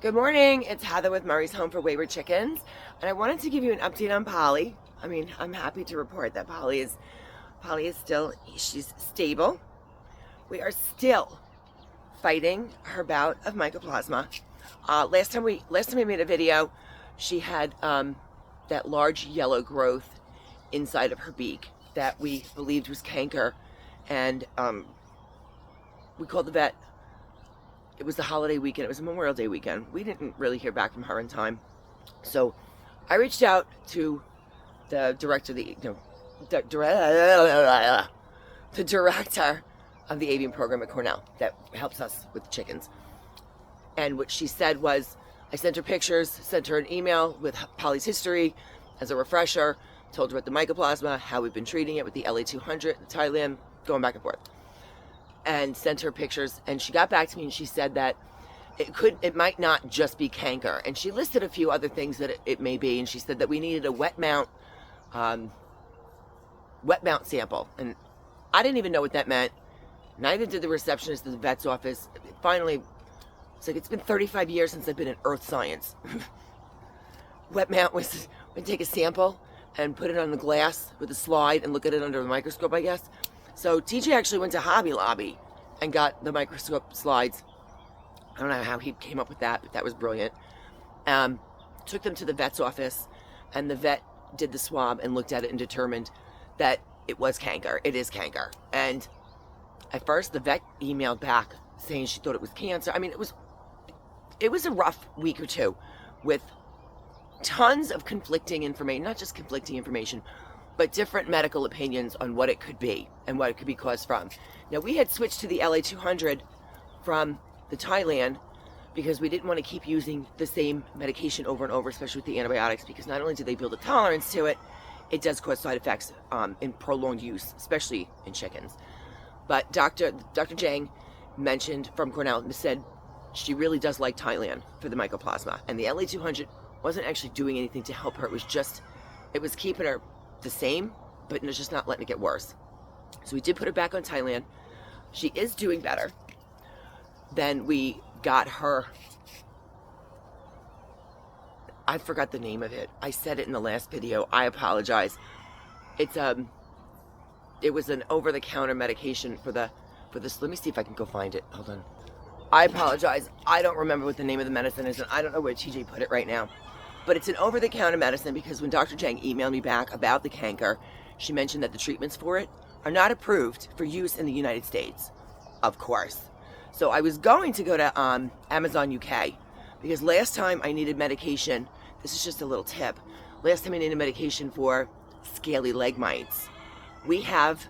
Good morning, it's Heather with Murray's Home for Wayward Chickens, and I wanted to give you an update on Polly. I'm happy to report that Polly is still, she's stable. We are still fighting her bout of mycoplasma. Last time we made a video, she had that large yellow growth inside of her beak that we believed was canker, and we called the vet. It was the holiday weekend. It was a Memorial Day weekend. We didn't really hear back from her in time. So I reached out to the director of the director of the avian program at Cornell that helps us with the chickens. And what she said was, I sent her pictures, sent her an email with Polly's history as a refresher, told her about the mycoplasma, how we've been treating it with the LA200, the Thailand, going back and forth. And sent her pictures, and she got back to me and she said that it might not just be canker, and she listed a few other things that it may be, and she said that we needed a wet mount sample, and I didn't even know what that meant. Neither did the receptionist at the vet's office. Finally, it's like, it's been 35 years since I've been in earth science. Wet mount was we take a sample and put it on the glass with a slide and look at it under the microscope, I guess. So TJ actually went to Hobby Lobby and got the microscope slides. I don't know how he came up with that, but that was brilliant. Took them to the vet's office, and the vet did the swab and looked at it and determined that it was canker. It is canker. And at first, the vet emailed back saying she thought it was cancer. I mean, it was a rough week or two with tons of conflicting information, not just conflicting information, but different medical opinions on what it could be and what it could be caused from. Now, we had switched to the LA200 from the Thailand because we didn't want to keep using the same medication over and over, especially with the antibiotics, because not only do they build a tolerance to it, it does cause side effects in prolonged use, especially in chickens. But Dr. Jang mentioned from Cornell and said she really does like Thailand for the mycoplasma, and the LA200 wasn't actually doing anything to help her. It was keeping her the same, but it's just not letting it get worse. So we did put her back on Thailand. She is doing better. Then we got her, I forgot the name of it. I said it in the last video. I apologize. It was an over-the-counter medication for this. Let me see if I can go find it. Hold on. I apologize. I don't remember what the name of the medicine is, and I don't know where TJ put it right now. But it's an over-the-counter medicine because when Dr. Jang emailed me back about the canker, she mentioned that the treatments for it are not approved for use in the United States, of course. So I was going to go to Amazon UK because last time I needed medication, this is just a little tip, last time I needed medication for scaly leg mites. We have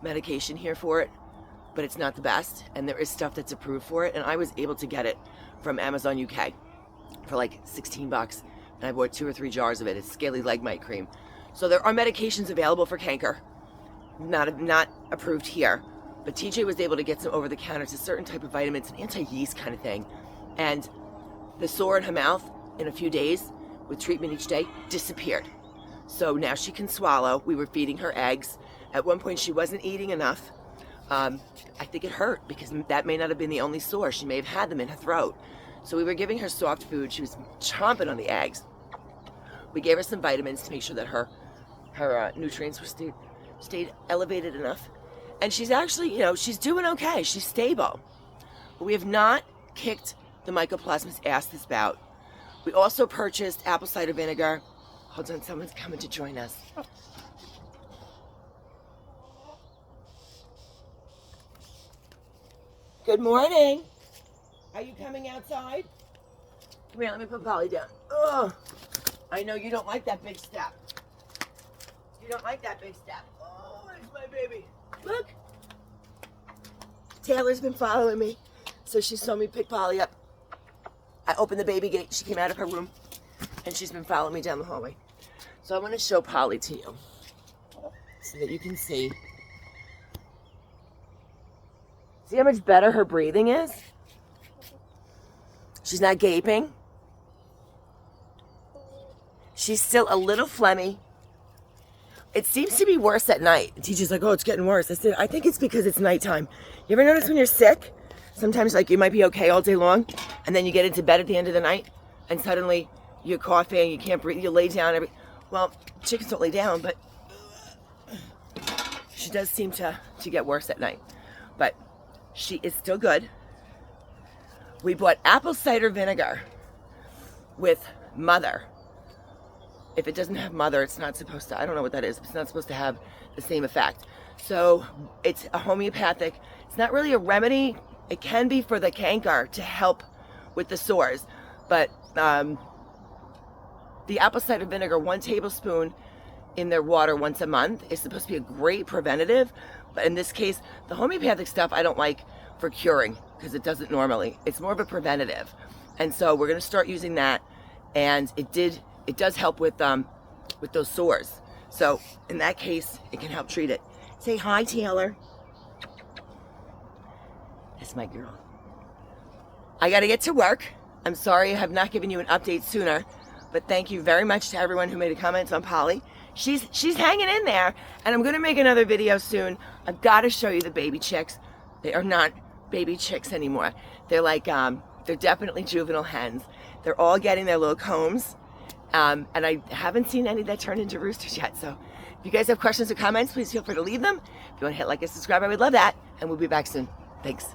medication here for it, but it's not the best, and there is stuff that's approved for it, and I was able to get it from Amazon UK for like 16 bucks. And I bought 2 or 3 jars of it. It's scaly leg mite cream. So there are medications available for canker, not approved here. But TJ was able to get some over-the-counter. It's a certain type of vitamins, an anti-yeast kind of thing. And the sore in her mouth in a few days with treatment each day disappeared. So now she can swallow. We were feeding her eggs. At one point she wasn't eating enough. I think it hurt because that may not have been the only sore. She may have had them in her throat. So we were giving her soft food. She was chomping on the eggs. We gave her some vitamins to make sure that her nutrients were stayed elevated enough. And she's actually, she's doing okay. She's stable. But we have not kicked the mycoplasma's ass this bout. We also purchased apple cider vinegar. Hold on, someone's coming to join us. Good morning. Are you coming outside? Come here, let me put Polly down. Ugh. I know you don't like that big step. You don't like that big step. Oh, there's my baby. Look. Taylor's been following me, so she saw me pick Polly up. I opened the baby gate. She came out of her room, and she's been following me down the hallway. So I want to show Polly to you so that you can see. See how much better her breathing is? She's not gaping. She's still a little phlegmy. It seems to be worse at night. The teacher's like, oh, it's getting worse. I said, I think it's because it's nighttime. You ever notice when you're sick Sometimes like you might be okay all day long, and then you get into bed at the end of the night, and suddenly you're coughing, you can't breathe, you lay down. Well, chickens don't lay down, but she does seem to get worse at night. But she is still good. We bought apple cider vinegar with mother. If it doesn't have mother, it's not supposed to, I don't know what that is, it's not supposed to have the same effect. So it's a homeopathic, it's not really a remedy. It can be for the canker to help with the sores, but the apple cider vinegar, 1 tablespoon in their water once a month, is supposed to be a great preventative. But in this case, the homeopathic stuff I don't like for curing because it doesn't normally. It's more of a preventative. And so we're going to start using that, and it does help with those sores. So in that case, it can help treat it. Say hi, Taylor. That's my girl. I got to get to work. I'm sorry I have not given you an update sooner, but thank you very much to everyone who made a comment on Polly. She's hanging in there, and I'm going to make another video soon. I've got to show you the baby chicks. They are not baby chicks anymore. They're like, they're definitely juvenile hens. They're all getting their little combs, and I haven't seen any that turn into roosters yet. So if you guys have questions or comments, please feel free to leave them. If you want to hit like and subscribe, I would love that, and we'll be back soon. Thanks.